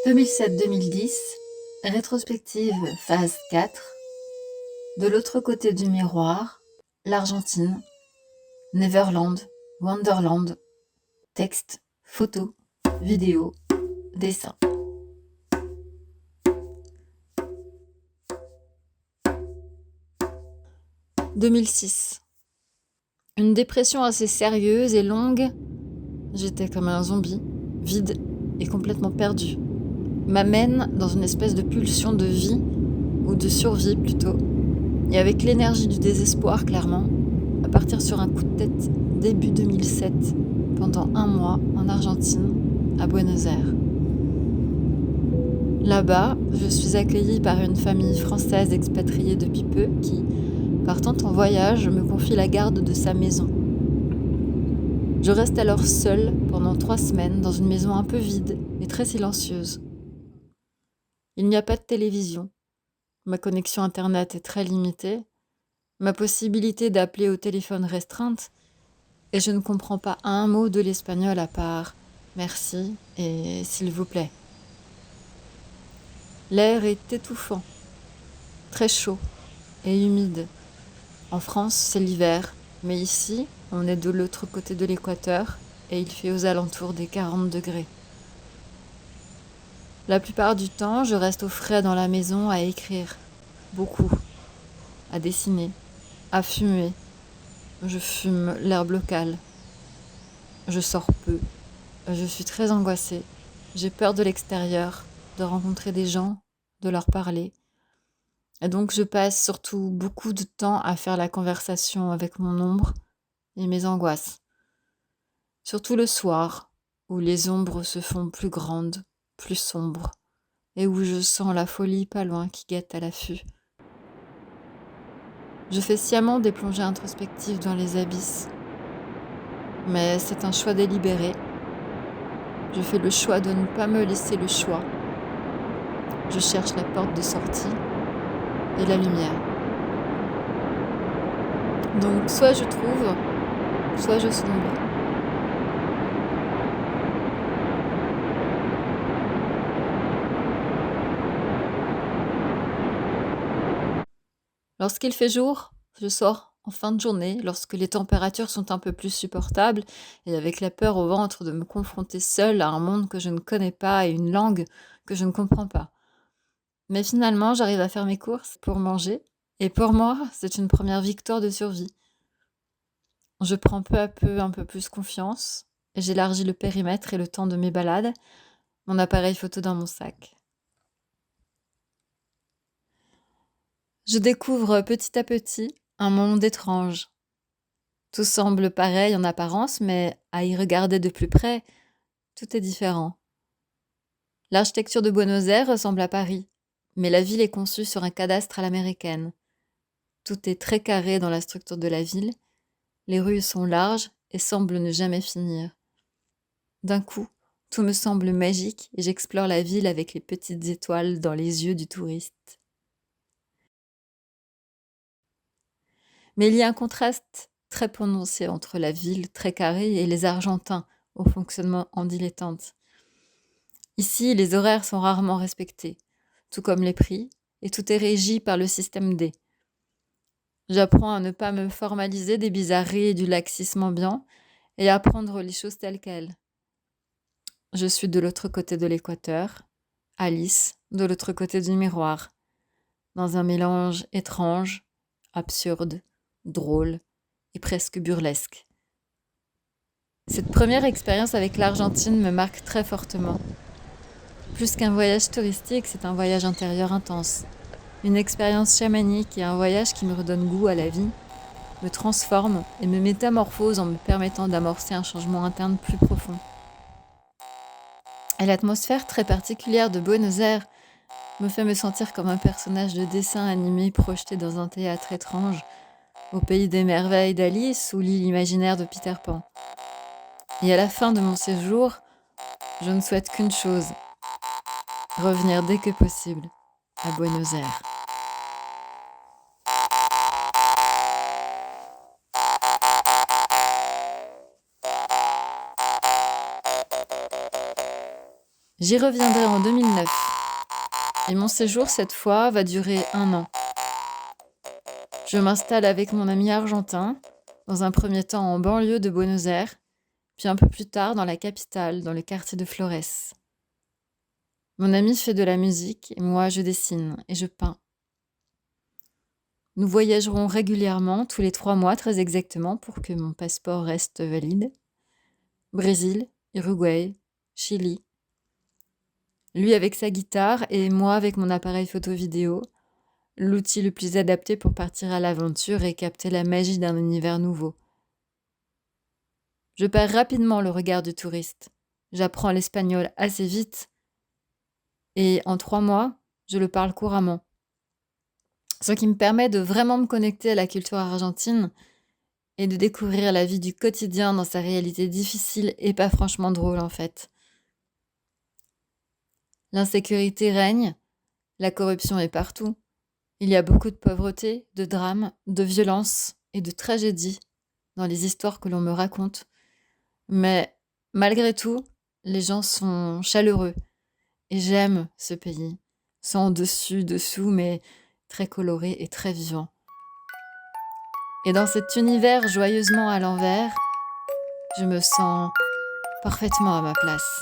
2007-2010, rétrospective phase 4, de l'autre côté du miroir, l'Argentine, Neverland, Wonderland, texte, photo, vidéo, dessin. « 2006. Une dépression assez sérieuse et longue. J'étais comme un zombie, vide et complètement perdu. M'amène dans une espèce de pulsion de vie, ou de survie plutôt, et avec l'énergie du désespoir clairement, à partir sur un coup de tête début 2007, pendant 1 mois en Argentine, à Buenos Aires. Là-bas, je suis accueillie par une famille française expatriée depuis peu qui, partant en voyage, me confie la garde de sa maison. Je reste alors seule pendant 3 semaines dans une maison un peu vide et très silencieuse. Il n'y a pas de télévision. Ma connexion Internet est très limitée. Ma possibilité d'appeler au téléphone restreinte, et je ne comprends pas un mot de l'espagnol à part « merci » et « s'il vous plaît ». L'air est étouffant, très chaud et humide. En France, c'est l'hiver, mais ici, on est de l'autre côté de l'équateur et il fait aux alentours des 40 degrés. La plupart du temps, je reste au frais dans la maison à écrire, beaucoup, à dessiner, à fumer. Je fume l'herbe locale. Je sors peu. Je suis très angoissée. J'ai peur de l'extérieur, de rencontrer des gens, de leur parler. Et donc je passe surtout beaucoup de temps à faire la conversation avec mon ombre et mes angoisses. Surtout le soir, où les ombres se font plus grandes, plus sombres, et où je sens la folie pas loin qui guette à l'affût. Je fais sciemment des plongées introspectives dans les abysses. Mais c'est un choix délibéré. Je fais le choix de ne pas me laisser le choix. Je cherche la porte de sortie et la lumière. Donc soit je trouve, soit je sombre. Lorsqu'il fait jour, je sors en fin de journée, lorsque les températures sont un peu plus supportables, et avec la peur au ventre de me confronter seule à un monde que je ne connais pas et une langue que je ne comprends pas. Mais finalement, j'arrive à faire mes courses pour manger, et pour moi, c'est une première victoire de survie. Je prends peu à peu un peu plus confiance, et j'élargis le périmètre et le temps de mes balades, mon appareil photo dans mon sac. Je découvre petit à petit un monde étrange. Tout semble pareil en apparence, mais à y regarder de plus près, tout est différent. L'architecture de Buenos Aires ressemble à Paris, mais la ville est conçue sur un cadastre à l'américaine. Tout est très carré dans la structure de la ville, les rues sont larges et semblent ne jamais finir. D'un coup, tout me semble magique et j'explore la ville avec les petites étoiles dans les yeux du touriste. Mais il y a un contraste très prononcé entre la ville très carrée et les Argentins au fonctionnement en dilettante. Ici, les horaires sont rarement respectés, tout comme les prix, et tout est régi par le système D. J'apprends à ne pas me formaliser des bizarreries et du laxisme ambiant, et à prendre les choses telles quelles. Je suis de l'autre côté de l'équateur, Alice de l'autre côté du miroir, dans un mélange étrange, absurde, drôle et presque burlesque. Cette première expérience avec l'Argentine me marque très fortement. Plus qu'un voyage touristique, c'est un voyage intérieur intense. Une expérience chamanique et un voyage qui me redonne goût à la vie, me transforme et me métamorphose en me permettant d'amorcer un changement interne plus profond. Et l'atmosphère très particulière de Buenos Aires me fait me sentir comme un personnage de dessin animé projeté dans un théâtre étrange, au pays des merveilles d'Alice ou l'île imaginaire de Peter Pan. Et à la fin de mon séjour, je ne souhaite qu'une chose, revenir dès que possible à Buenos Aires. J'y reviendrai en 2009 et mon séjour cette fois va durer 1 an. Je m'installe avec mon ami argentin, dans un premier temps en banlieue de Buenos Aires, puis un peu plus tard dans la capitale, dans le quartier de Flores. Mon ami fait de la musique et moi je dessine et je peins. Nous voyagerons régulièrement, tous les 3 mois très exactement, pour que mon passeport reste valide. Brésil, Uruguay, Chili. Lui avec sa guitare et moi avec mon appareil photo-vidéo, l'outil le plus adapté pour partir à l'aventure et capter la magie d'un univers nouveau. Je perds rapidement le regard du touriste. J'apprends l'espagnol assez vite et en 3 mois, je le parle couramment. Ce qui me permet de vraiment me connecter à la culture argentine et de découvrir la vie du quotidien dans sa réalité difficile et pas franchement drôle en fait. L'insécurité règne, la corruption est partout. Il y a beaucoup de pauvreté, de drames, de violence et de tragédies dans les histoires que l'on me raconte. Mais malgré tout, les gens sont chaleureux et j'aime ce pays. Sans dessus, dessous, mais très coloré et très vivant. Et dans cet univers joyeusement à l'envers, je me sens parfaitement à ma place.